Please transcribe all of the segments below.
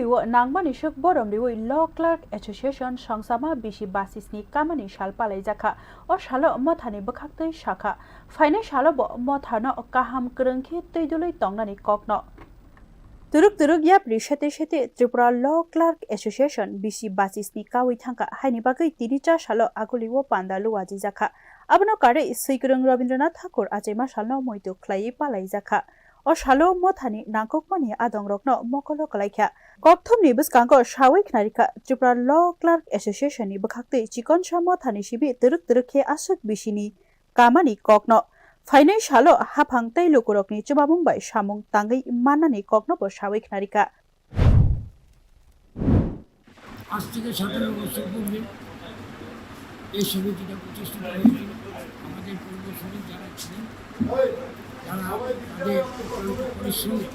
Agoliwo Nangmani Shuk Borom Liwo Law Clerk Association Sangsama Bishi Basisni Kamani Shalpalai Jaka or Shalo Mothani Bakakte Shaka Fine Shalobo Mothano Kaham Kurunki Tiduli Tongani Kokno Turuk Yapri Shete Tripura Law Clerk Association Bishi Basisni Kawi Tanka Hainibaki Tinicha Shalo Agoliwo Pandalu Wajizaka Abano Kare Sikurung Rabindranath Thakur Ajema Shalo Moito Klai Palai Jaka O Shalo Mothani Nangkokmani Adongrokno Mokolo Kalaikha Kokthumni Buskango Shawik Narika Tripura Law Clerk Association ni Bakakte Chikon Shamothani Shibi Turuk Asuk Bishini Kamani Kokno Fainai Shalo Hapang Tailu Kurokni Chubamung by Shamung Tangi Manani Kokno Bo Shawik Narika আজ থেকে 17 বছর পূর্বে এই সমিতিটা প্রতিষ্ঠিত হয়েছিল। আমাদের পূর্বসূরি যারা ছিলেন তারা তাদের পরিশ্রমে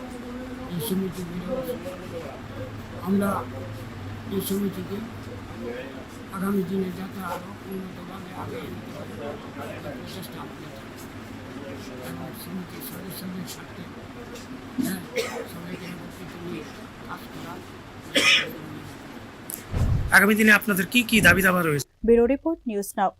এই সমিতি গড়ে উঠেছে। আমরা এই সমিতিকে আগামী দিনে যাতে আরও উন্নতভাবে আগে নিতে পারি তার প্রচেষ্টা আমাদের এবং সমিতির সদস্যদের সাথে সবাইকে একত্রিত নিয়ে কাজ করা। আগামী দিনে আপনাদের কি দাবি দাবা রয়েছে? Bureau Report News Now